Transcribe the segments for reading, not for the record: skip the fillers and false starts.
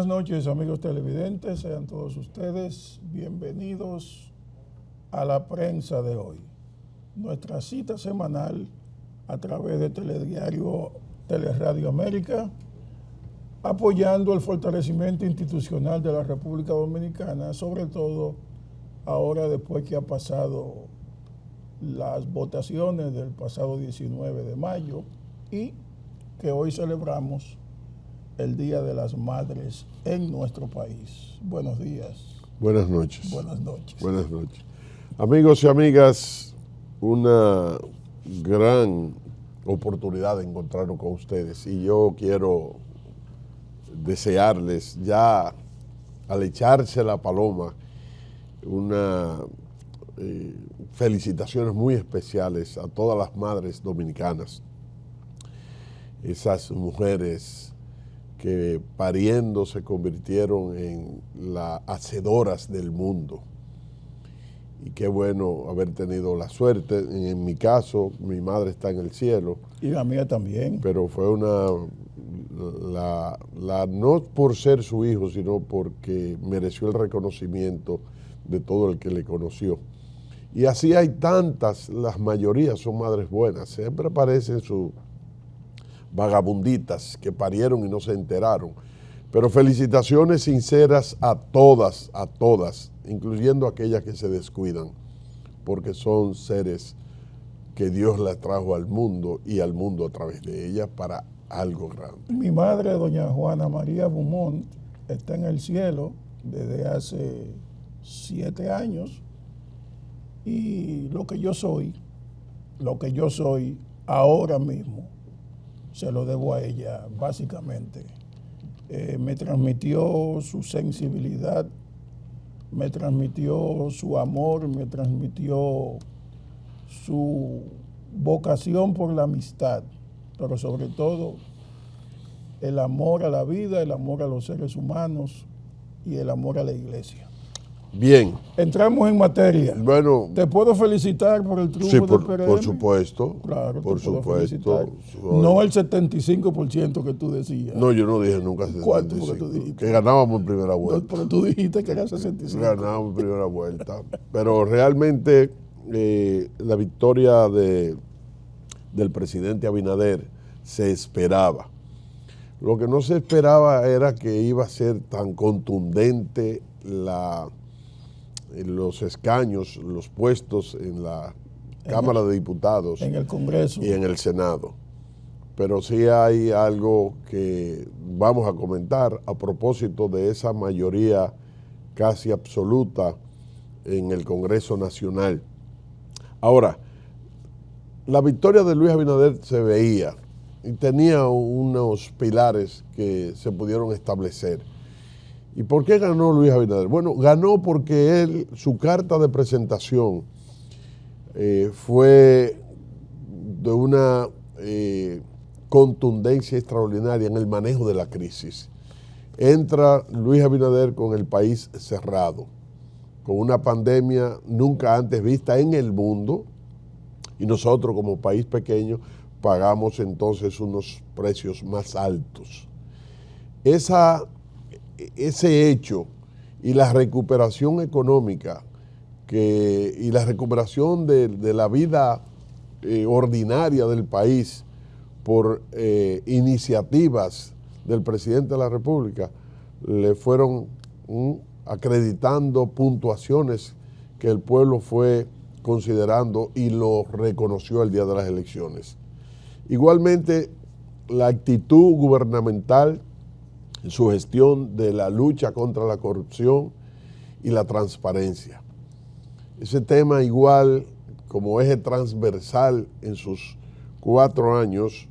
Buenas noches, amigos televidentes, sean todos ustedes bienvenidos a la prensa de hoy. Nuestra cita semanal a través de Telediario Teleradio América, apoyando el fortalecimiento institucional de la República Dominicana, sobre todo ahora después que ha pasado las votaciones del pasado 19 de mayo y que hoy celebramos el Día de las Madres en nuestro país. Buenos días. Buenas noches. Buenas noches. Buenas noches. Amigos y amigas, una gran oportunidad de encontrarnos con ustedes y yo quiero desearles ya al echarse la paloma felicitaciones muy especiales a todas las madres dominicanas, esas mujeres que pariendo se convirtieron en las hacedoras del mundo. Y qué bueno haber tenido la suerte. En mi caso, mi madre está en el cielo. Y la mía también. Pero fue no por ser su hijo, sino porque mereció el reconocimiento de todo el que le conoció. Y así hay tantas, las mayorías son madres buenas. Siempre aparecen sus vagabunditas que parieron y no se enteraron. Pero felicitaciones sinceras a todas, incluyendo aquellas que se descuidan, porque son seres que Dios las trajo al mundo y al mundo a través de ellas para algo grande. Mi madre, doña Juana María Beaumont, está en el cielo desde hace 7 años y lo que yo soy ahora mismo, se lo debo a ella, básicamente. Me transmitió su sensibilidad, me transmitió su amor, me transmitió su vocación por la amistad, pero sobre todo el amor a la vida, el amor a los seres humanos y el amor a la iglesia. Bien. Entramos en materia. Bueno. ¿Te puedo felicitar por el triunfo del PRM? Por supuesto. Claro, por supuesto. No el 75% que tú decías. No, yo no dije nunca 75%. ¿Cuánto fue que tú dijiste? Que ganábamos en primera vuelta. No, pero tú dijiste que era 65%. Ganábamos en primera vuelta. Pero realmente la victoria del presidente Abinader se esperaba. Lo que no se esperaba era que iba a ser tan contundente los escaños, los puestos en la Cámara de Diputados, en el Congreso y en el Senado. Pero sí hay algo que vamos a comentar a propósito de esa mayoría casi absoluta en el Congreso Nacional. Ahora, la victoria de Luis Abinader se veía y tenía unos pilares que se pudieron establecer. ¿Y por qué ganó Luis Abinader? Bueno, ganó porque su carta de presentación fue de una contundencia extraordinaria en el manejo de la crisis. Entra Luis Abinader con el país cerrado, con una pandemia nunca antes vista en el mundo, y nosotros como país pequeño pagamos entonces unos precios más altos. Ese hecho y la recuperación económica y la recuperación de la vida ordinaria del país por iniciativas del presidente de la República le fueron acreditando puntuaciones que el pueblo fue considerando y lo reconoció el día de las elecciones. Igualmente, la actitud gubernamental, su gestión de la lucha contra la corrupción y la transparencia. Ese tema, igual como eje transversal en sus 4 años,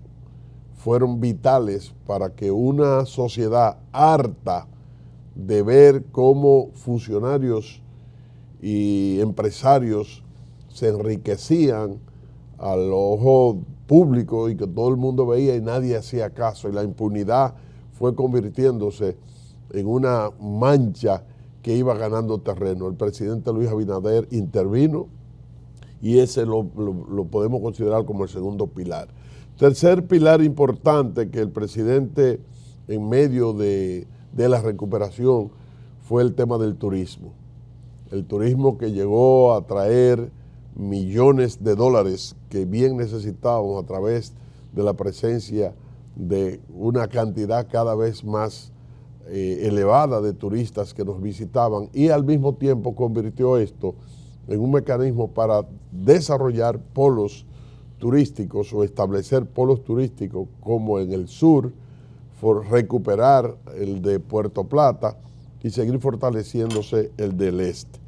fueron vitales para que una sociedad harta de ver cómo funcionarios y empresarios se enriquecían al ojo público y que todo el mundo veía y nadie hacía caso, y la impunidad fue convirtiéndose en una mancha que iba ganando terreno. El presidente Luis Abinader intervino y ese lo podemos considerar como el segundo pilar. Tercer pilar importante que el presidente, en medio de de la recuperación fue el tema del turismo. El turismo que llegó a traer millones de dólares que bien necesitábamos a través de la presencia de una cantidad cada vez más elevada de turistas que nos visitaban, y al mismo tiempo convirtió esto en un mecanismo para desarrollar polos turísticos o establecer polos turísticos como en el sur, recuperar el de Puerto Plata y seguir fortaleciéndose el del este.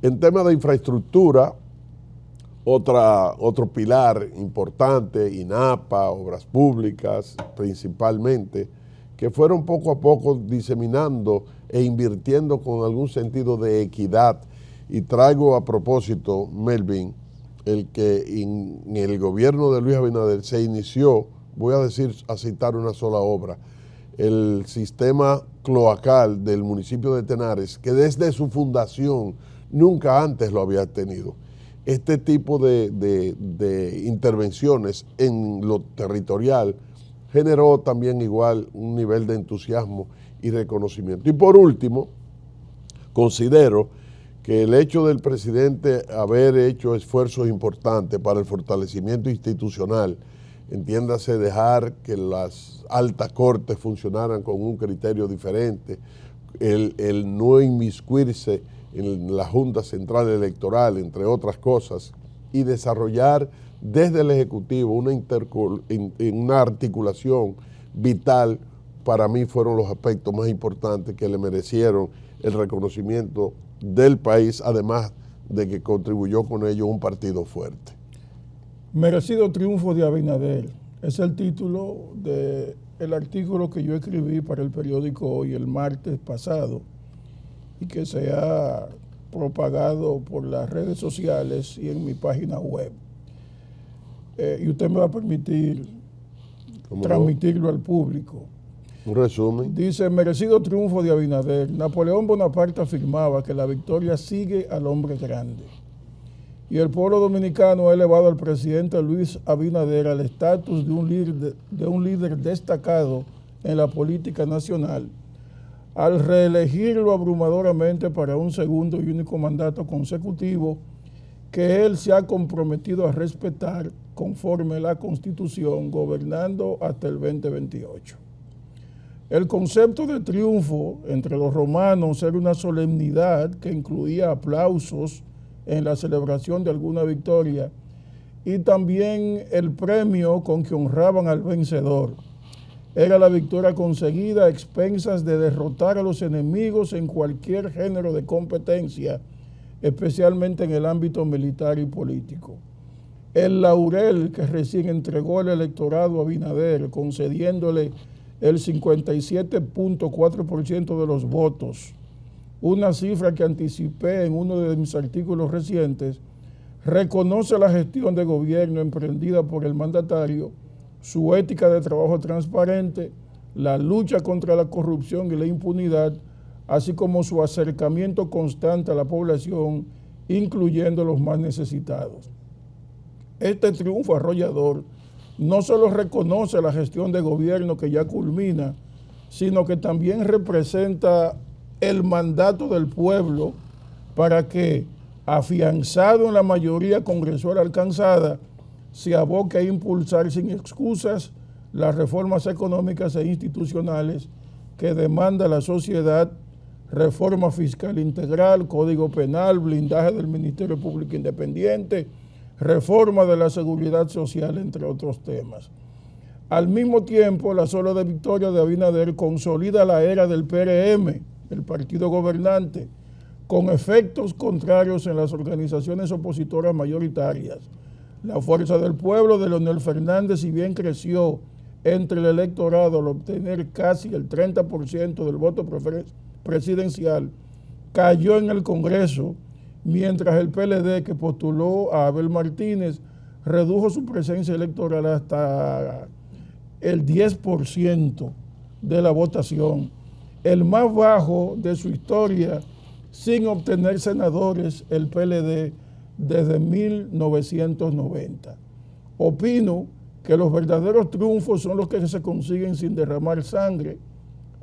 En tema de infraestructura, otro pilar importante, INAPA, obras públicas principalmente, que fueron poco a poco diseminando e invirtiendo con algún sentido de equidad. Y traigo a propósito, Melvin, el que en el gobierno de Luis Abinader se inició, voy a citar una sola obra, el sistema cloacal del municipio de Tenares, que desde su fundación nunca antes lo había tenido. Este tipo de intervenciones en lo territorial generó también igual un nivel de entusiasmo y reconocimiento. Y por último, considero que el hecho del presidente haber hecho esfuerzos importantes para el fortalecimiento institucional, entiéndase dejar que las altas cortes funcionaran con un criterio diferente, el no inmiscuirse en la Junta Central Electoral, entre otras cosas, y desarrollar desde el Ejecutivo una articulación vital, para mí fueron los aspectos más importantes que le merecieron el reconocimiento del país, además de que contribuyó con ello un partido fuerte. Merecido triunfo de Abinader es el título del artículo que yo escribí para el periódico Hoy el martes pasado y que se ha propagado por las redes sociales y en mi página web. Y usted me va a permitir transmitirlo al público. Un resumen. Dice: merecido triunfo de Abinader. Napoleón Bonaparte afirmaba que la victoria sigue al hombre grande. Y el pueblo dominicano ha elevado al presidente Luis Abinader al estatus de un líder destacado en la política nacional, al reelegirlo abrumadoramente para un segundo y único mandato consecutivo que él se ha comprometido a respetar conforme la Constitución, gobernando hasta el 2028. El concepto de triunfo entre los romanos era una solemnidad que incluía aplausos en la celebración de alguna victoria y también el premio con que honraban al vencedor. Era la victoria conseguida a expensas de derrotar a los enemigos en cualquier género de competencia, especialmente en el ámbito militar y político. El laurel que recién entregó el electorado a Abinader, concediéndole el 57.4% de los votos, una cifra que anticipé en uno de mis artículos recientes, reconoce la gestión de gobierno emprendida por el mandatario, su ética de trabajo transparente, la lucha contra la corrupción y la impunidad, así como su acercamiento constante a la población, incluyendo los más necesitados. Este triunfo arrollador no solo reconoce la gestión de gobierno que ya culmina, sino que también representa el mandato del pueblo para que, afianzado en la mayoría congresual alcanzada, se aboque a impulsar sin excusas las reformas económicas e institucionales que demanda la sociedad: reforma fiscal integral, código penal, blindaje del Ministerio Público Independiente, reforma de la seguridad social, entre otros temas. Al mismo tiempo, la sola victoria de Abinader consolida la era del PRM, el partido gobernante, con efectos contrarios en las organizaciones opositoras mayoritarias. La Fuerza del Pueblo de Leonel Fernández, si bien creció entre el electorado al obtener casi el 30% del voto presidencial, cayó en el Congreso, mientras el PLD, que postuló a Abel Martínez, redujo su presencia electoral hasta el 10% de la votación, el más bajo de su historia, sin obtener senadores el PLD desde 1990. Opino que los verdaderos triunfos son los que se consiguen sin derramar sangre,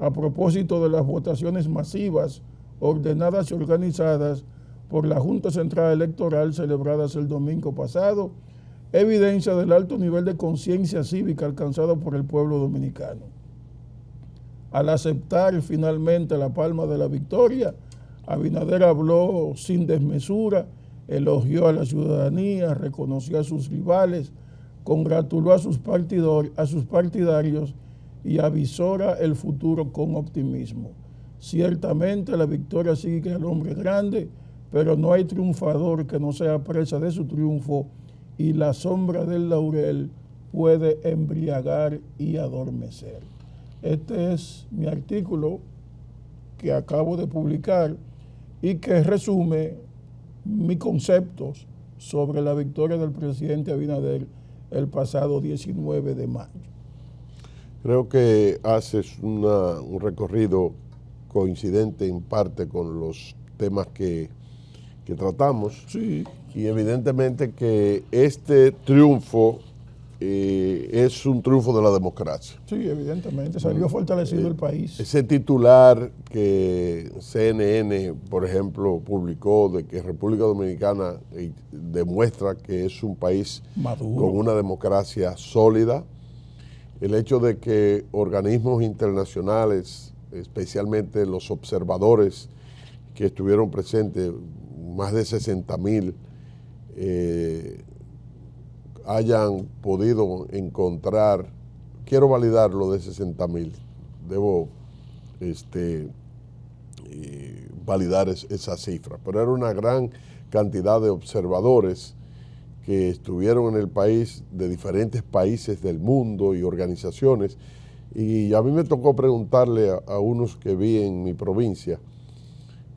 a propósito de las votaciones masivas, ordenadas y organizadas por la Junta Central Electoral celebradas el domingo pasado, evidencia del alto nivel de conciencia cívica alcanzado por el pueblo dominicano. Al aceptar finalmente la palma de la victoria, Abinader habló sin desmesura, elogió a la ciudadanía, reconoció a sus rivales, congratuló a sus partidarios y avisora el futuro con optimismo. Ciertamente la victoria sigue al hombre grande, pero no hay triunfador que no sea presa de su triunfo, y la sombra del laurel puede embriagar y adormecer. Este es mi artículo que acabo de publicar y que resume mis conceptos sobre la victoria del presidente Abinader el pasado 19 de mayo. Creo que haces un recorrido coincidente en parte con los temas que tratamos. Sí. Y evidentemente que este triunfo es un triunfo de la democracia. Sí, evidentemente, salió fortalecido el país. Ese titular que CNN, por ejemplo, publicó de que República Dominicana demuestra que es un país maduro, con una democracia sólida, el hecho de que organismos internacionales, especialmente los observadores que estuvieron presentes, más de 60,000, hayan podido encontrar, quiero validar lo de 60,000, debo validar esa cifra, pero era una gran cantidad de observadores que estuvieron en el país, de diferentes países del mundo y organizaciones, y a mí me tocó preguntarle a unos que vi en mi provincia,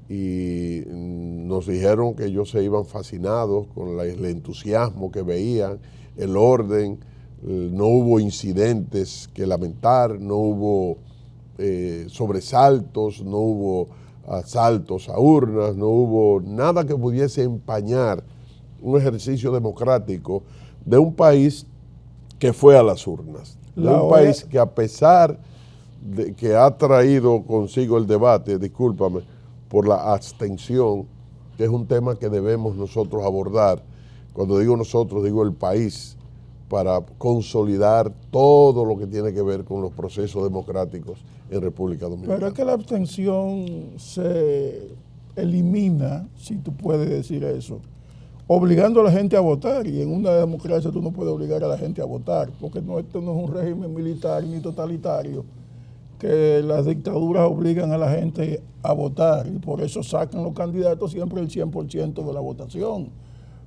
y nos dijeron que ellos se iban fascinados con el entusiasmo que veían, el orden, no hubo incidentes que lamentar, no hubo sobresaltos, no hubo asaltos a urnas, no hubo nada que pudiese empañar un ejercicio democrático de un país que fue a las urnas, de un país que, a pesar de que ha traído consigo el debate, discúlpame, por la abstención, que es un tema que debemos nosotros abordar. Cuando digo nosotros, digo el país, para consolidar todo lo que tiene que ver con los procesos democráticos en República Dominicana. Pero es que la abstención se elimina, si tú puedes decir eso, obligando a la gente a votar, y en una democracia tú no puedes obligar a la gente a votar, porque esto no es un régimen militar ni totalitario, que las dictaduras obligan a la gente a votar, y por eso sacan los candidatos siempre el 100% de la votación.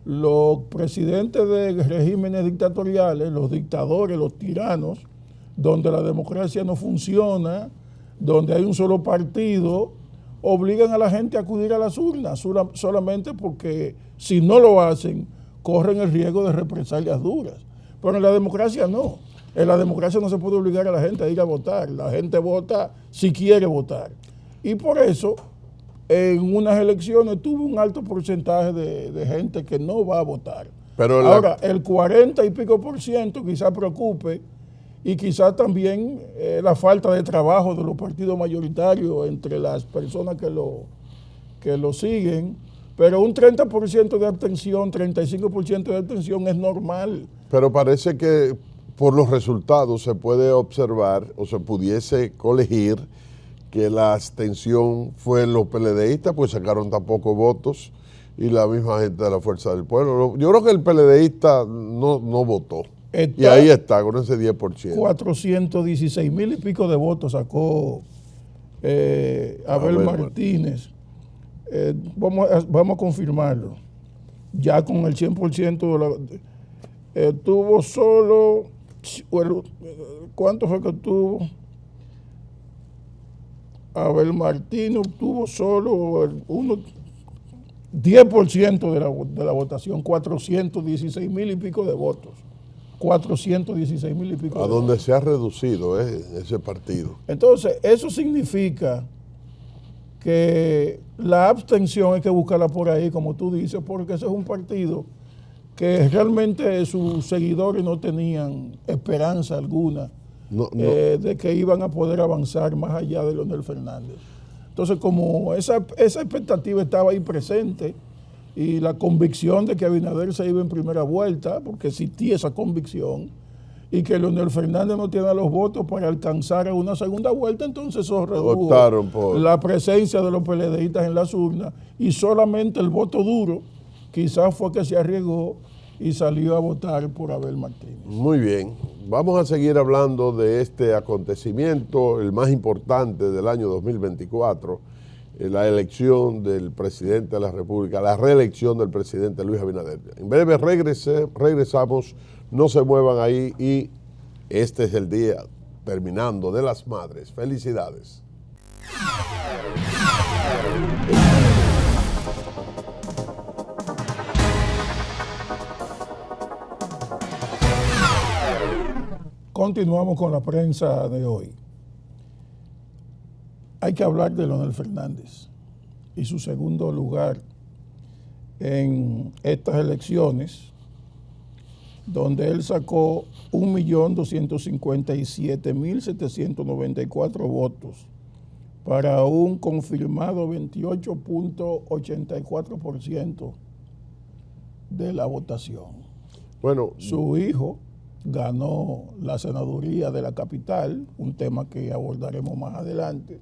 Los presidentes de regímenes dictatoriales, los dictadores, los tiranos, donde la democracia no funciona, donde hay un solo partido, obligan a la gente a acudir a las urnas, solamente porque si no lo hacen, corren el riesgo de represalias duras. Pero en la democracia no. En la democracia no se puede obligar a la gente a ir a votar. La gente vota si quiere votar. Y por eso, en unas elecciones tuvo un alto porcentaje de gente que no va a votar. Pero ahora, el 40 y pico % quizás preocupe, y quizás también la falta de trabajo de los partidos mayoritarios entre las personas que lo siguen, pero un 30% de abstención, 35% de abstención es normal. Pero parece que por los resultados se puede observar o se pudiese colegir que la abstención fue en los PLDistas, pues sacaron tan pocos votos, y la misma gente de la Fuerza del Pueblo. Yo creo que el PLDista no votó. Y ahí está, con ese 10%. 416,000 y pico de votos sacó Abel Martínez. Vamos a confirmarlo. Ya con el 100% tuvo solo, ¿cuánto fue que tuvo? Abel Martínez obtuvo solo 10% de la votación, 416,000 y pico de votos. 416,000 y pico. A donde se ha reducido ese partido. Entonces, eso significa que la abstención hay que buscarla por ahí, como tú dices, porque ese es un partido que realmente sus seguidores no tenían esperanza alguna de que iban a poder avanzar más allá de Leonel Fernández. Entonces, como esa expectativa estaba ahí presente y la convicción de que Abinader se iba en primera vuelta, porque existía esa convicción, y que Leonel Fernández no tiene los votos para alcanzar a una segunda vuelta, entonces eso redujo la presencia de los PLDistas en las urnas, y solamente el voto duro quizás fue que se arriesgó y salió a votar por Abel Martínez. Muy bien, vamos a seguir hablando de este acontecimiento, el más importante del año 2024, la elección del presidente de la República, la reelección del presidente Luis Abinader. En breve regresamos, no se muevan ahí, y este es el día terminando de las Madres. Felicidades. Continuamos con la prensa de hoy. Hay que hablar de Leonel Fernández y su segundo lugar en estas elecciones, donde él sacó 1.257.794 votos para un confirmado 28.84% de la votación. Bueno, su hijo ganó la senaduría de la capital, un tema que abordaremos más adelante.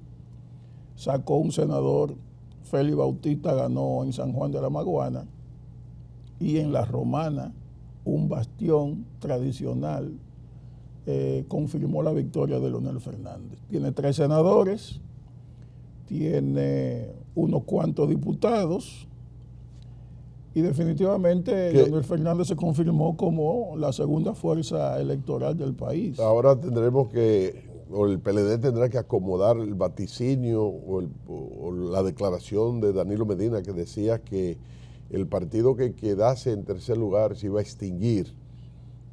Sacó un senador, Félix Bautista ganó en San Juan de la Maguana, y en La Romana, un bastión tradicional, confirmó la victoria de Leonel Fernández. Tiene 3 senadores, tiene unos cuantos diputados, y definitivamente Leonel Fernández se confirmó como la segunda fuerza electoral del país. Ahora tendremos o el PLD tendrá que acomodar el vaticinio o la declaración de Danilo Medina, que decía que el partido que quedase en tercer lugar se iba a extinguir.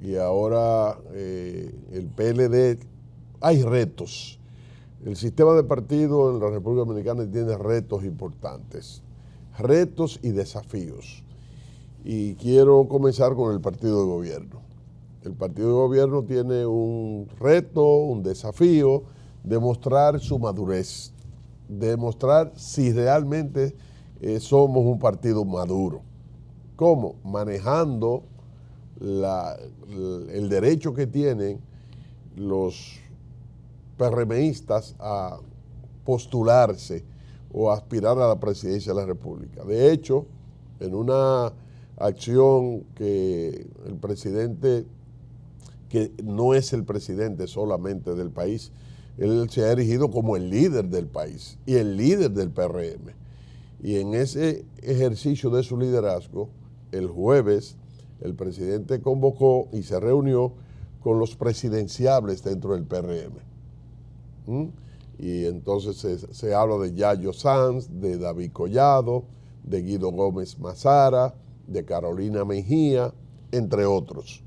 Y ahora el PLD, hay retos. El sistema de partido en la República Dominicana tiene retos importantes, retos y desafíos. Y quiero comenzar con el partido de gobierno. El partido de gobierno tiene un reto, un desafío, demostrar su madurez, demostrar si realmente somos un partido maduro. ¿Cómo? Manejando el derecho que tienen los PRMistas a postularse o a aspirar a la presidencia de la República. De hecho, en una acción que el presidente, que no es el presidente solamente del país, él se ha erigido como el líder del país y el líder del PRM. Y en ese ejercicio de su liderazgo, el jueves, el presidente convocó y se reunió con los presidenciables dentro del PRM. Y entonces se habla de Yayo Sanz, de David Collado, de Guido Gómez Mazara, de Carolina Mejía, entre otros.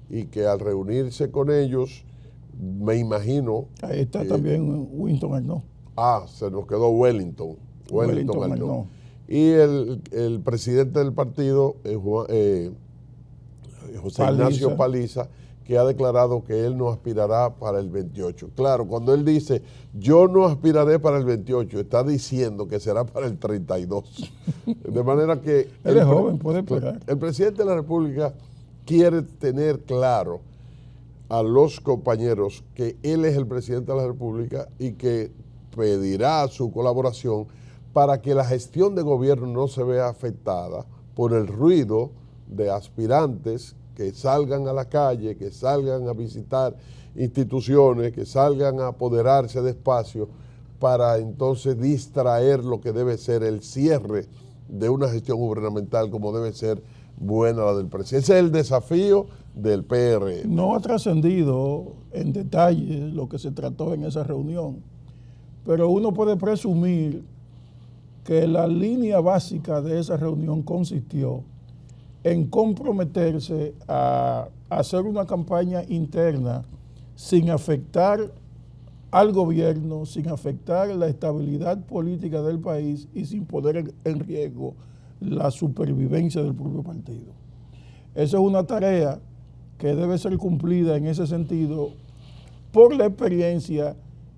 Y que al reunirse con ellos, me imagino... Ahí está también Winston Arnaud. Se nos quedó Wellington Arnaud. Y el presidente del partido, José Ignacio Paliza, que ha declarado que él no aspirará para el 28. Claro, cuando él dice, yo no aspiraré para el 28, está diciendo que será para el 32. De manera que... Él es joven, puede esperar. El presidente de la República quiere tener claro a los compañeros que él es el presidente de la República y que pedirá su colaboración para que la gestión de gobierno no se vea afectada por el ruido de aspirantes que salgan a la calle, que salgan a visitar instituciones, que salgan a apoderarse de espacios para entonces distraer lo que debe ser el cierre de una gestión gubernamental como debe ser buena la del presidente. Ese es el desafío del PRM. No ha trascendido en detalle lo que se trató en esa reunión, pero uno puede presumir que la línea básica de esa reunión consistió en comprometerse a hacer una campaña interna sin afectar al gobierno, sin afectar la estabilidad política del país y sin poner en riesgo la supervivencia del propio partido. Esa es una tarea que debe ser cumplida en ese sentido por la experiencia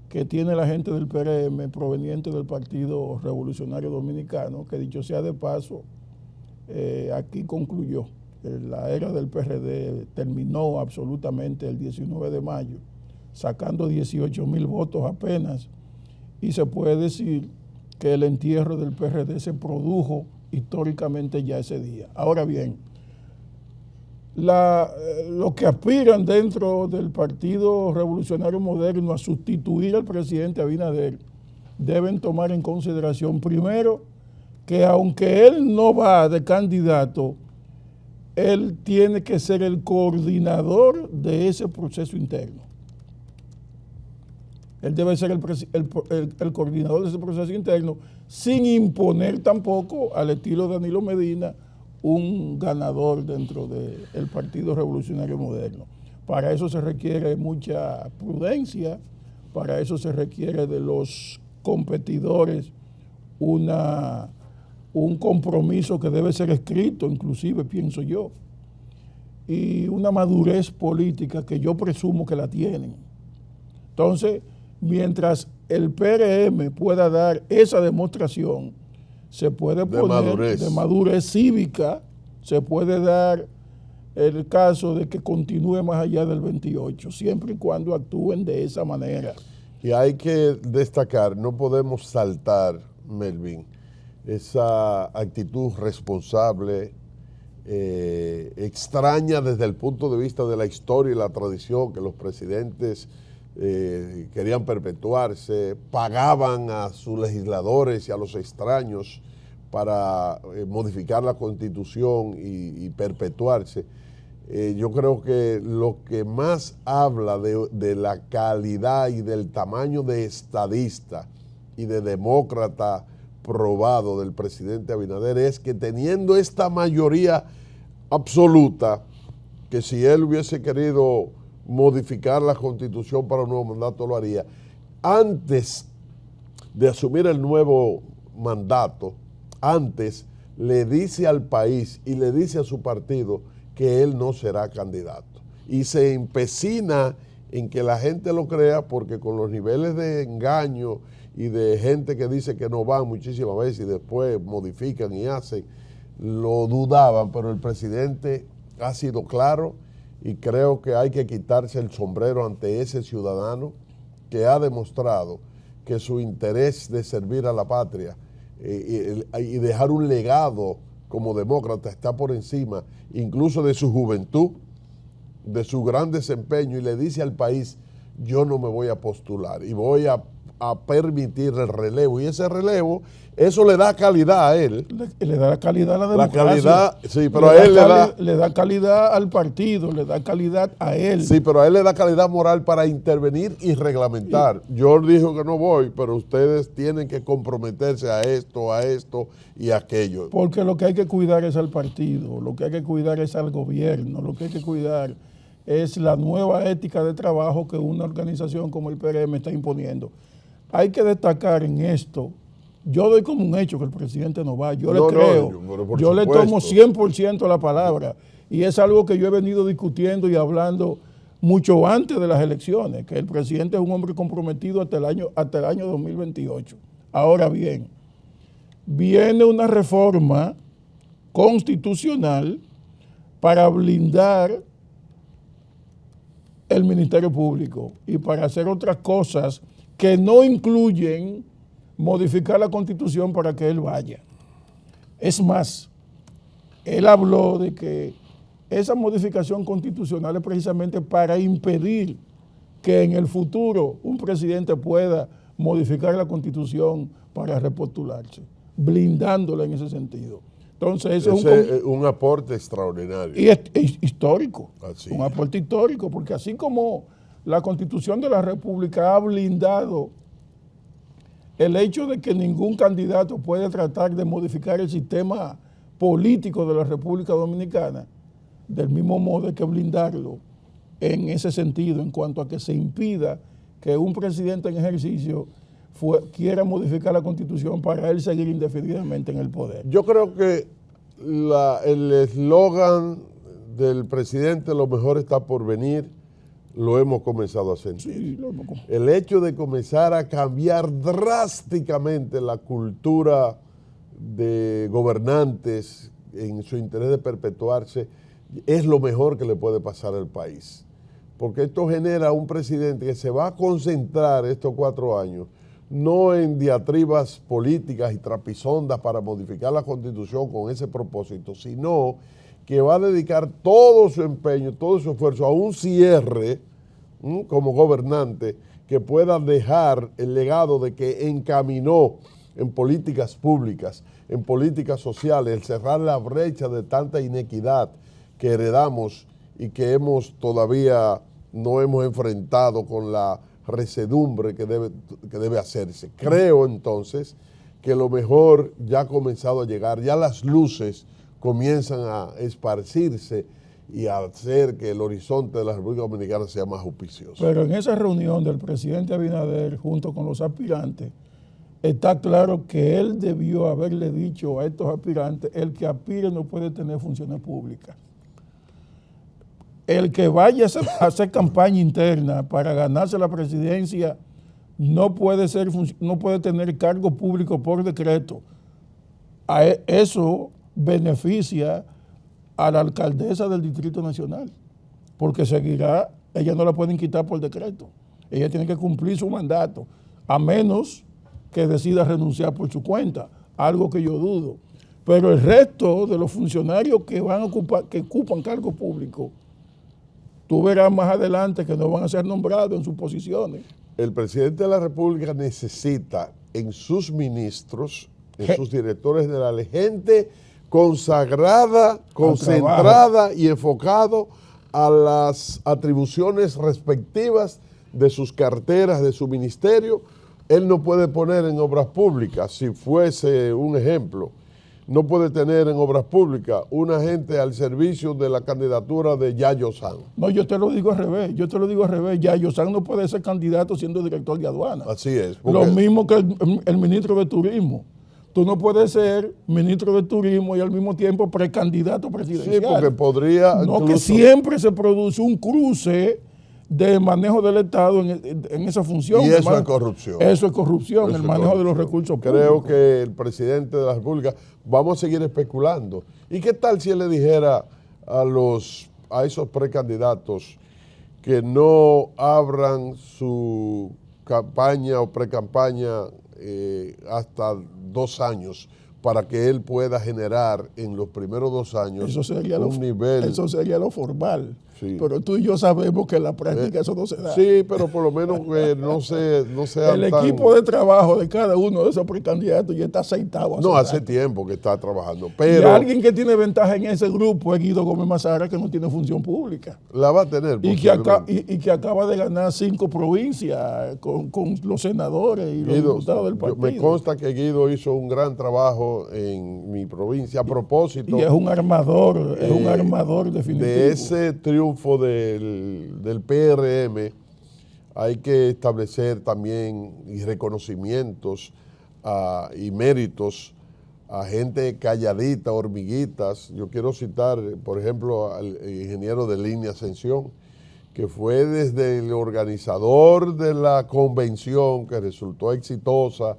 que tiene la gente del PRM proveniente del Partido Revolucionario Dominicano, que dicho sea de paso, aquí concluyó. La era del PRD terminó absolutamente el 19 de mayo, sacando 18,000 votos apenas, y se puede decir que el entierro del PRD se produjo históricamente ya ese día. Ahora bien, los que aspiran dentro del Partido Revolucionario Moderno a sustituir al presidente Abinader deben tomar en consideración primero que aunque él no va de candidato, él tiene que ser el coordinador de ese proceso interno. Él debe ser el coordinador de ese proceso interno sin imponer tampoco al estilo de Danilo Medina un ganador dentro del Partido Revolucionario Moderno. Para eso se requiere mucha prudencia, para eso se requiere de los competidores un compromiso que debe ser escrito, inclusive pienso yo, y una madurez política que yo presumo que la tienen. Entonces, mientras el PRM pueda dar esa demostración, se puede poner de madurez cívica, se puede dar el caso de que continúe más allá del 28, siempre y cuando actúen de esa manera. Y hay que destacar, no podemos saltar, Melvin, esa actitud responsable, extraña desde el punto de vista de la historia y la tradición, que los presidentes querían perpetuarse, pagaban a sus legisladores y a los extraños para modificar la Constitución y perpetuarse. Yo creo que lo que más habla de la calidad y del tamaño de estadista y de demócrata probado del presidente Abinader es que teniendo esta mayoría absoluta, que si él hubiese querido modificar la Constitución para un nuevo mandato lo haría, antes de asumir el nuevo mandato, antes le dice al país y le dice a su partido que él no será candidato. Y se empecina en que la gente lo crea, porque con los niveles de engaño y de gente que dice que no van muchísimas veces y después modifican y hacen, lo dudaban, pero el presidente ha sido claro y creo que hay que quitarse el sombrero ante ese ciudadano que ha demostrado que su interés de servir a la patria y dejar un legado como demócrata está por encima incluso de su juventud, de su gran desempeño, y le dice al país: yo no me voy a postular y voy a permitir el relevo, y ese relevo, eso le da calidad a él. Le da calidad a la democracia. La calidad, sí, pero a él le da calidad al partido, le da calidad a él. Sí, pero a él le da calidad moral para intervenir y reglamentar. Yo digo que no voy, pero ustedes tienen que comprometerse a esto y aquello. Porque lo que hay que cuidar es al partido, lo que hay que cuidar es al gobierno, lo que hay que cuidar es la nueva ética de trabajo que una organización como el PRM está imponiendo. Hay que destacar en esto, yo doy como un hecho que el presidente no va, yo le creo, yo le tomo 100% la palabra, y es algo que yo he venido discutiendo y hablando mucho antes de las elecciones, que el presidente es un hombre comprometido hasta el año 2028. Ahora bien, viene una reforma constitucional para blindar el Ministerio Público y para hacer otras cosas que no incluyen modificar la Constitución para que él vaya. Es más, él habló de que esa modificación constitucional es precisamente para impedir que en el futuro un presidente pueda modificar la Constitución para repostularse, blindándola en ese sentido. Entonces, eso es un aporte extraordinario. Y es histórico, así un aporte histórico, porque así como la Constitución de la República ha blindado el hecho de que ningún candidato puede tratar de modificar el sistema político de la República Dominicana, del mismo modo hay que blindarlo en ese sentido, en cuanto a que se impida que un presidente en ejercicio quiera modificar la Constitución para él seguir indefinidamente en el poder. Yo creo que el eslogan del presidente lo mejor está por venir, lo hemos comenzado a sentir. Sí, El hecho de comenzar a cambiar drásticamente la cultura de gobernantes en su interés de perpetuarse es lo mejor que le puede pasar al país. Porque esto genera un presidente que se va a concentrar estos 4 años no en diatribas políticas y trapisondas para modificar la Constitución con ese propósito, sino que va a dedicar todo su empeño, todo su esfuerzo a un cierre como gobernante que pueda dejar el legado de que encaminó en políticas públicas, en políticas sociales, el cerrar la brecha de tanta inequidad que heredamos y que todavía no hemos enfrentado con la resedumbre que debe hacerse. Creo entonces que lo mejor ya ha comenzado a llegar, ya las luces comienzan a esparcirse y a hacer que el horizonte de la República Dominicana sea más auspicioso. Pero en esa reunión del presidente Abinader junto con los aspirantes, está claro que él debió haberle dicho a estos aspirantes: el que aspire no puede tener funciones públicas. El que vaya a hacer campaña interna para ganarse la presidencia no puede tener cargo público por decreto. Eso beneficia a la alcaldesa del Distrito Nacional, porque ella no la pueden quitar por decreto. Ella tiene que cumplir su mandato, a menos que decida renunciar por su cuenta, algo que yo dudo. Pero el resto de los funcionarios que ocupan cargos públicos, tú verás más adelante que no van a ser nombrados en sus posiciones. El presidente de la República necesita en sus ministros, en sus directores generales, gente consagrada, concentrada y enfocado a las atribuciones respectivas de sus carteras, de su ministerio. Él no puede poner en obras públicas, si fuese un ejemplo, no puede tener en obras públicas una gente al servicio de la candidatura de Yayo San. No, yo te lo digo al revés, Yayo San no puede ser candidato siendo director de aduana. Así es. Lo mismo que el ministro de turismo. Tú no puedes ser ministro de turismo y al mismo tiempo precandidato presidencial. Sí, porque podría... No, que siempre se produce un cruce de manejo del Estado en esa función. Y eso es corrupción. Eso es corrupción, el manejo de los recursos públicos. Creo que el presidente de la República, vamos a seguir especulando. ¿Y qué tal si él le dijera a esos precandidatos que no abran su campaña o precampaña hasta 2 años para que él pueda generar en los primeros 2 años un nivel? Eso sería lo formal. Sí. Pero tú y yo sabemos que en la práctica eso no se da. Sí, pero por lo menos que no sea el equipo de trabajo de cada uno de esos precandidatos ya está aceitado. No, hace tiempo que está trabajando. Pero y alguien que tiene ventaja en ese grupo es Guido Gómez Mazara, que no tiene función pública. La va a tener. Y que acaba de ganar 5 provincias con los senadores y los diputados del partido. Me consta que Guido hizo un gran trabajo en mi provincia a propósito. Y es un armador, definitivo. De ese triunfo del PRM hay que establecer también reconocimientos y méritos a gente calladita, hormiguitas. Yo quiero citar, por ejemplo, al ingeniero de Línea Ascensión, que fue desde el organizador de la convención, que resultó exitosa,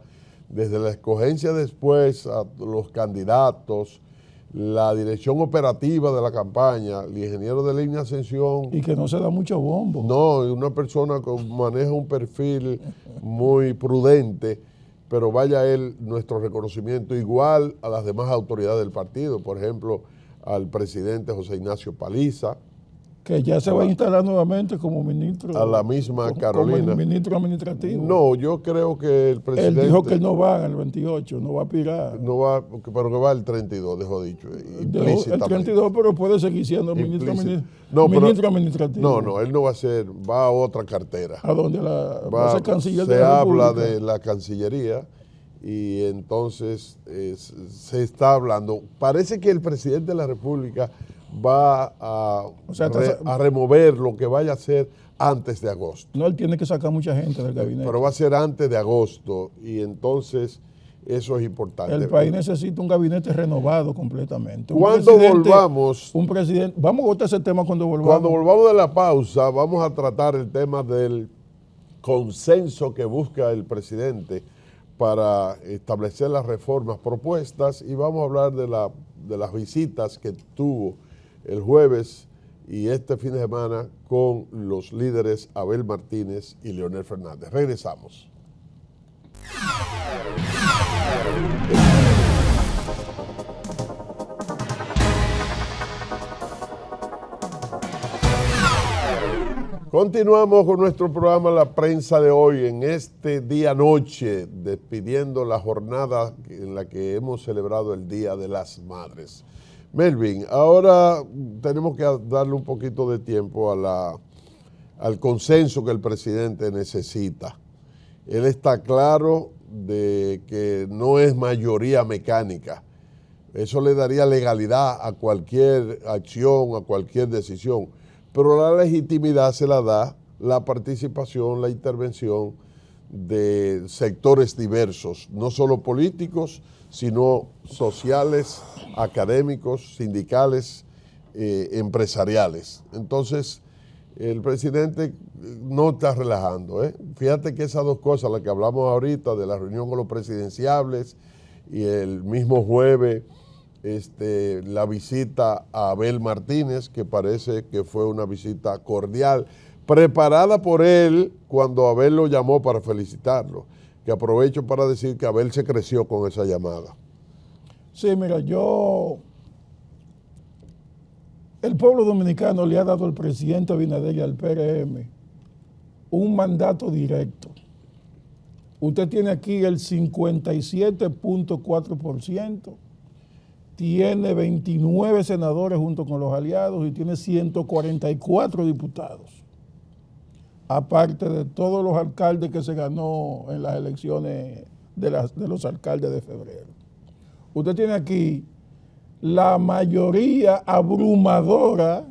desde la escogencia después a los candidatos, la dirección operativa de la campaña, el ingeniero de Línea Ascensión. Y que no se da mucho bombo. No, una persona que maneja un perfil muy prudente, pero vaya él nuestro reconocimiento igual a las demás autoridades del partido, por ejemplo, al presidente José Ignacio Paliza. Que ya se va a instalar nuevamente como ministro. A la misma Carolina. Como ministro administrativo. No, yo creo que el presidente... Él dijo que no va en el 28, no va a aspirar. No va, pero que va el 32, dejó dicho. El 32, pero puede seguir siendo ministro administrativo. No, él no va a ser, va a otra cartera. ¿A dónde? Va a ser canciller de la República. Se habla de la Cancillería y entonces se está hablando. Parece que el presidente de la República va a remover lo que vaya a hacer antes de agosto. No, él tiene que sacar mucha gente del gabinete. Pero va a ser antes de agosto y entonces eso es importante. El país necesita un gabinete renovado completamente. Cuando volvamos... Un presidente, vamos a votar ese tema cuando volvamos. Cuando volvamos de la pausa, vamos a tratar el tema del consenso que busca el presidente para establecer las reformas propuestas y vamos a hablar de las visitas que tuvo el jueves y este fin de semana con los líderes Abel Martínez y Leonel Fernández. Regresamos. Continuamos con nuestro programa La Prensa de hoy, en este día-noche, despidiendo la jornada en la que hemos celebrado el Día de las Madres. Melvin, ahora tenemos que darle un poquito de tiempo al consenso que el presidente necesita. Él está claro de que no es mayoría mecánica. Eso le daría legalidad a cualquier acción, a cualquier decisión. Pero la legitimidad se la da la participación, la intervención de sectores diversos, no solo políticos, sino sociales, académicos, sindicales, empresariales. Entonces, el presidente no está relajando. Fíjate que esas dos cosas, las que hablamos ahorita, de la reunión con los presidenciables y el mismo jueves, la visita a Abel Martínez, que parece que fue una visita cordial, preparada por él cuando Abel lo llamó para felicitarlo, que aprovecho para decir que Abel se creció con esa llamada. Sí, mira, el pueblo dominicano le ha dado al presidente Abinader y al PRM un mandato directo. Usted tiene aquí el 57.4%, tiene 29 senadores junto con los aliados y tiene 144 diputados, aparte de todos los alcaldes que se ganó en las elecciones de los alcaldes de febrero. Usted tiene aquí la mayoría abrumadora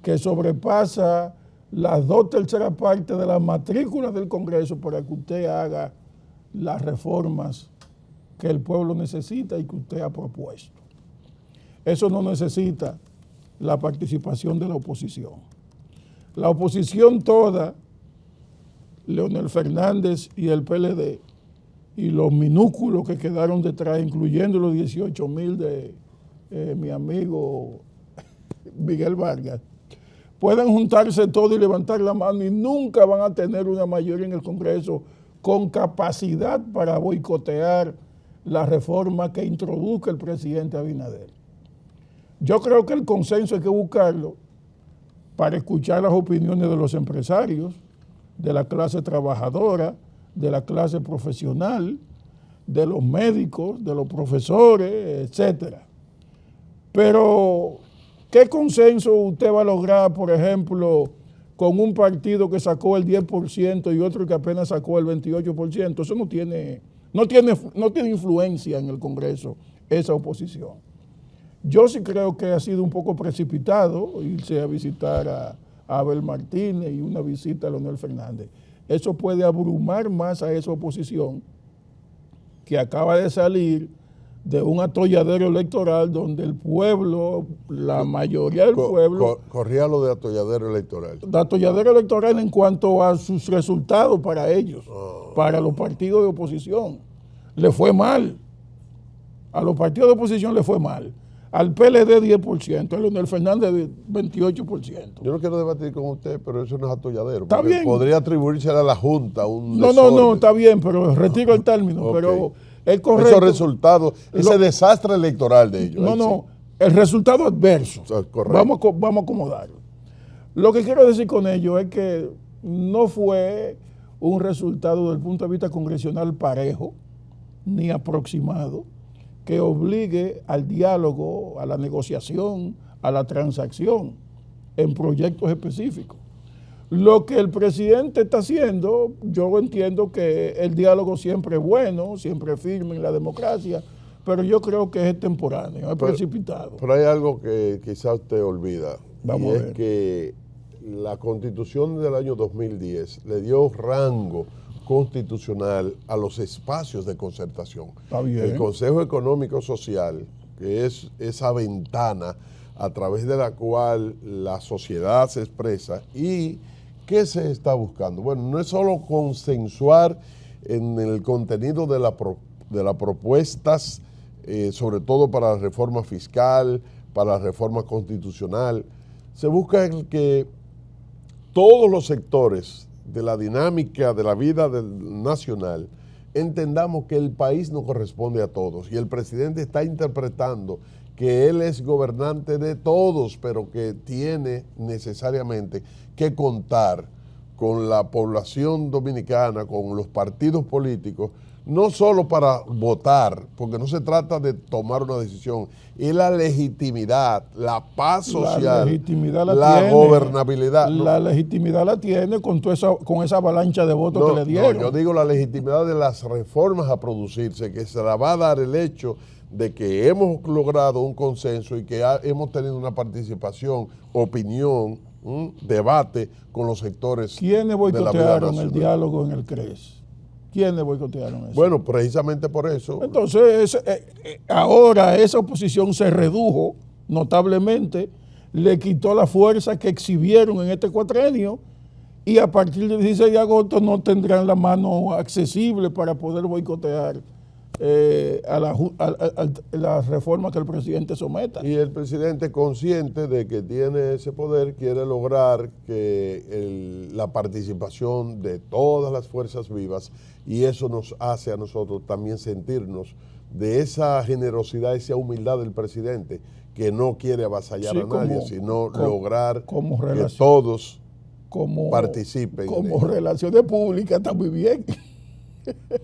que sobrepasa las 2/3 partes de las matrículas del Congreso para que usted haga las reformas que el pueblo necesita y que usted ha propuesto. Eso no necesita la participación de la oposición. La oposición toda, Leonel Fernández y el PLD, y los minúsculos que quedaron detrás, incluyendo los 18,000 de mi amigo Miguel Vargas, pueden juntarse todos y levantar la mano y nunca van a tener una mayoría en el Congreso con capacidad para boicotear la reforma que introduzca el presidente Abinader. Yo creo que el consenso hay que buscarlo para escuchar las opiniones de los empresarios, de la clase trabajadora, de la clase profesional, de los médicos, de los profesores, etcétera. Pero, ¿qué consenso usted va a lograr, por ejemplo, con un partido que sacó el 10% y otro que apenas sacó el 28%? Eso no tiene influencia en el Congreso, esa oposición. Yo sí creo que ha sido un poco precipitado irse a visitar a Abel Martínez y una visita a Leonel Fernández. Eso puede abrumar más a esa oposición que acaba de salir de un atolladero electoral donde el pueblo, la mayoría del pueblo... Corría lo de atolladero electoral. De atolladero electoral en cuanto a sus resultados para ellos, para los partidos de oposición. Le fue mal. A los partidos de oposición le fue mal. Al PLD 10%, a Leonel Fernández 28%. Yo no quiero debatir con usted, pero eso no es atolladero. Está bien. Podría atribuirse a la Junta un No, está bien, pero retiro el término. Okay. Pero es correcto. Esos resultados, ese desastre electoral de ellos. No, el resultado adverso. Correcto. Vamos a acomodarlo. Lo que quiero decir con ello es que no fue un resultado desde el punto de vista congresional parejo, ni aproximado, que obligue al diálogo, a la negociación, a la transacción en proyectos específicos. Lo que el presidente está haciendo, yo entiendo que el diálogo siempre es bueno, siempre es firme en la democracia, pero yo creo que es temporáneo, es precipitado. Pero hay algo que quizás usted olvida, Vamos a ver. Es que la Constitución del año 2010 le dio rango constitucional a los espacios de concertación. Está bien. El Consejo Económico Social, que es esa ventana a través de la cual la sociedad se expresa. ¿Y qué se está buscando? Bueno, no es solo consensuar en el contenido de las propuestas, sobre todo para la reforma fiscal, para la reforma constitucional. Se busca el que todos los sectores de la dinámica de la vida nacional entendamos que el país no corresponde a todos y el presidente está interpretando que él es gobernante de todos, pero que tiene necesariamente que contar con la población dominicana, con los partidos políticos, no solo para votar, porque no se trata de tomar una decisión, es la legitimidad, la paz social, la legitimidad la tiene, gobernabilidad. La legitimidad la tiene con esa avalancha de votos que le dieron. No, yo digo la legitimidad de las reformas a producirse, que se la va a dar el hecho de que hemos logrado un consenso y que hemos tenido una participación, opinión, debate con los sectores. ¿Quiénes boicotearon el diálogo en el CRES? ¿Quiénes boicotearon eso? Bueno, precisamente por eso. Entonces, ahora esa oposición se redujo notablemente, le quitó la fuerza que exhibieron en este cuatrenio y a partir del 16 de agosto no tendrán la mano accesible para poder boicotear la reforma que el presidente someta. Y el presidente, consciente de que tiene ese poder, quiere lograr que la participación de todas las fuerzas vivas, y eso nos hace a nosotros también sentirnos de esa generosidad, esa humildad del presidente, que no quiere avasallar a nadie, sino lograr que todos participen. Como relaciones públicas está muy bien.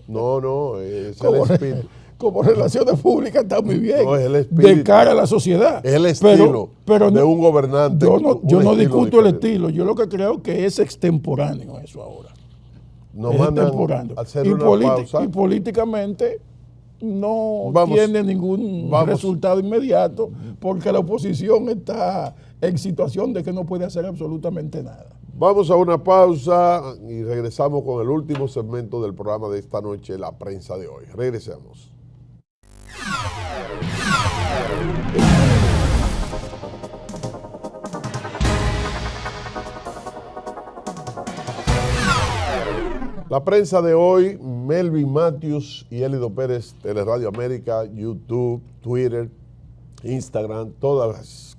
No, es el espíritu. Como relaciones públicas está muy bien. No, es el espíritu. De cara a la sociedad. Es el estilo pero de un gobernante. Yo no discuto el estilo. Yo lo que creo que es extemporáneo eso ahora. Nos mandan a hacer una pausa. Y políticamente no tiene ningún resultado inmediato porque la oposición está en situación de que no puede hacer absolutamente nada. Vamos a una pausa y regresamos con el último segmento del programa de esta noche, La Prensa de Hoy. Regresemos. La Prensa de Hoy, Melvin Matthews y Elido Pérez, Teleradio América, YouTube, Twitter, Instagram, todas las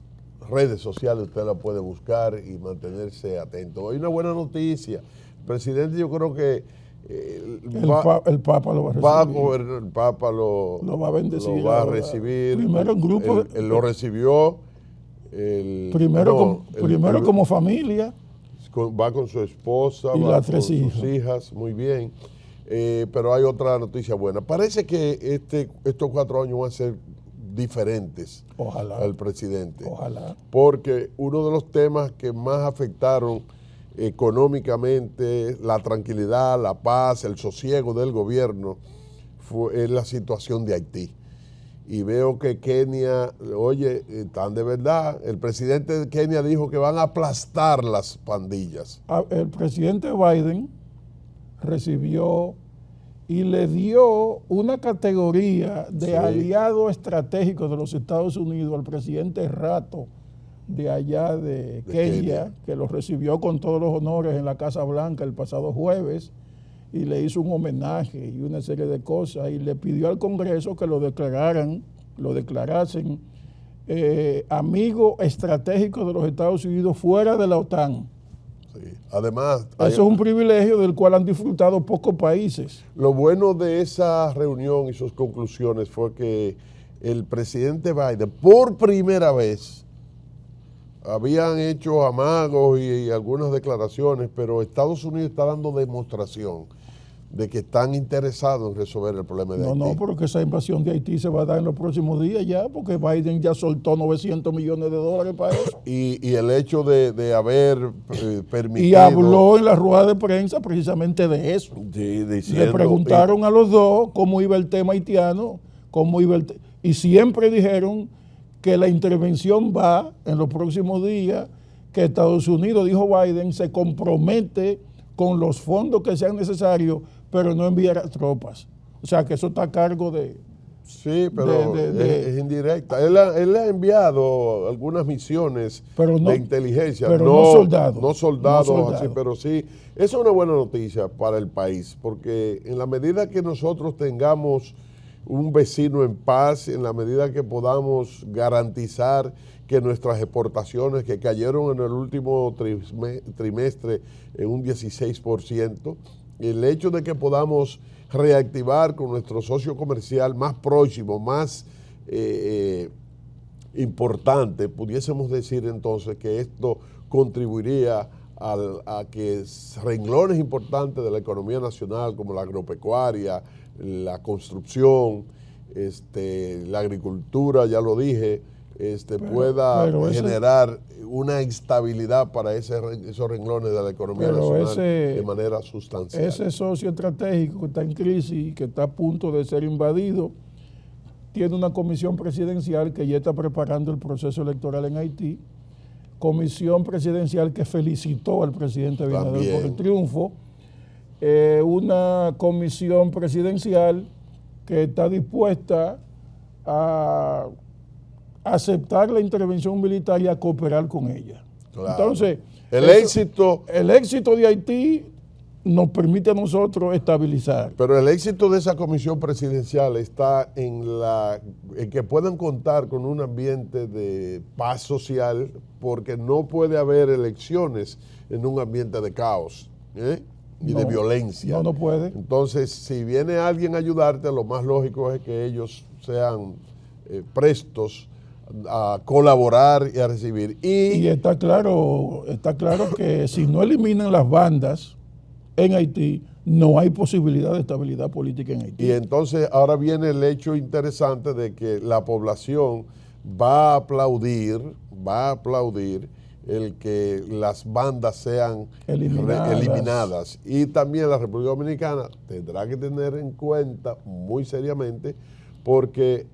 redes sociales usted la puede buscar y mantenerse atento. Hay una buena noticia. El presidente, yo creo que el Papa lo va a recibir. El Papa lo va a bendecir. Lo va a recibir. Primero en grupo. Él lo recibió. Primero como familia. Va con su esposa, y va con sus hijas, muy bien. Pero hay otra noticia buena. Parece que estos 4 años van a ser diferentes. Ojalá. Al presidente. Ojalá. Porque uno de los temas que más afectaron económicamente, la tranquilidad, la paz, el sosiego del gobierno, es la situación de Haití. Y veo que Kenia, oye, están de verdad. El presidente de Kenia dijo que van a aplastar las pandillas. El presidente Biden recibió y le dio una categoría de aliado estratégico de los Estados Unidos al presidente Rato de allá de Kenia, que lo recibió con todos los honores en la Casa Blanca el pasado jueves y le hizo un homenaje y una serie de cosas y le pidió al Congreso que lo declarasen amigo estratégico de los Estados Unidos fuera de la OTAN. Además, eso es un privilegio del cual han disfrutado pocos países. Lo bueno de esa reunión y sus conclusiones fue que el presidente Biden, por primera vez, habían hecho amagos y algunas declaraciones, pero Estados Unidos está dando demostración de que están interesados en resolver el problema de Haití. No, porque esa invasión de Haití se va a dar en los próximos días ya, porque Biden ya soltó $900 millones para eso. Y el hecho de haber permitido... Y habló en la rueda de prensa precisamente de eso. Sí, diciendo, le preguntaron a los dos cómo iba el tema haitiano, y siempre dijeron que la intervención va en los próximos días, que Estados Unidos, dijo Biden, se compromete con los fondos que sean necesarios pero no enviar tropas. O sea que eso está a cargo de... Sí, pero es indirecta. Él ha enviado algunas misiones de inteligencia, pero no soldados. No soldados, así, pero sí. Es una buena noticia para el país, porque en la medida que nosotros tengamos un vecino en paz, en la medida que podamos garantizar que nuestras exportaciones, que cayeron en el último trimestre en un 16%, el hecho de que podamos reactivar con nuestro socio comercial más próximo, más importante, pudiésemos decir entonces que esto contribuiría a que renglones importantes de la economía nacional, como la agropecuaria, la construcción, la agricultura, ya lo dije, pueda generar una estabilidad para esos renglones de la economía nacional de manera sustancial. Ese socio estratégico que está en crisis, que está a punto de ser invadido, tiene una comisión presidencial que ya está preparando el proceso electoral en Haití, comisión presidencial que felicitó al presidente Abinader por el triunfo, una comisión presidencial que está dispuesta a aceptar la intervención militar y a cooperar con ella. Claro. Entonces, el éxito de Haití nos permite a nosotros estabilizar. Pero el éxito de esa comisión presidencial está en que puedan contar con un ambiente de paz social, porque no puede haber elecciones en un ambiente de caos y de violencia. No puede. Entonces, si viene alguien a ayudarte, lo más lógico es que ellos sean prestos a colaborar y a recibir. Y está claro que si no eliminan las bandas en Haití, no hay posibilidad de estabilidad política en Haití. Y entonces ahora viene el hecho interesante de que la población va a aplaudir el que las bandas sean eliminadas. Y también la República Dominicana tendrá que tener en cuenta muy seriamente, porque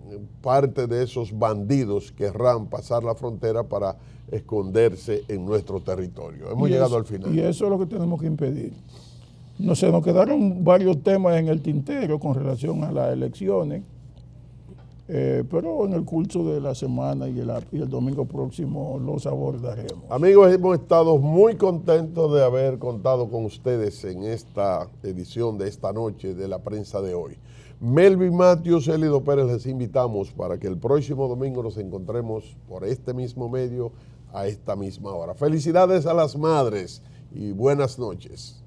parte de esos bandidos querrán pasar la frontera para esconderse en nuestro territorio. Hemos llegado al final. Y eso es lo que tenemos que impedir. No sé, nos quedaron varios temas en el tintero con relación a las elecciones, pero en el curso de la semana y el domingo próximo los abordaremos. Amigos, hemos estado muy contentos de haber contado con ustedes en esta edición de esta noche de la prensa de hoy. Melvin Matthews, Elido Pérez, les invitamos para que el próximo domingo nos encontremos por este mismo medio a esta misma hora. Felicidades a las madres y buenas noches.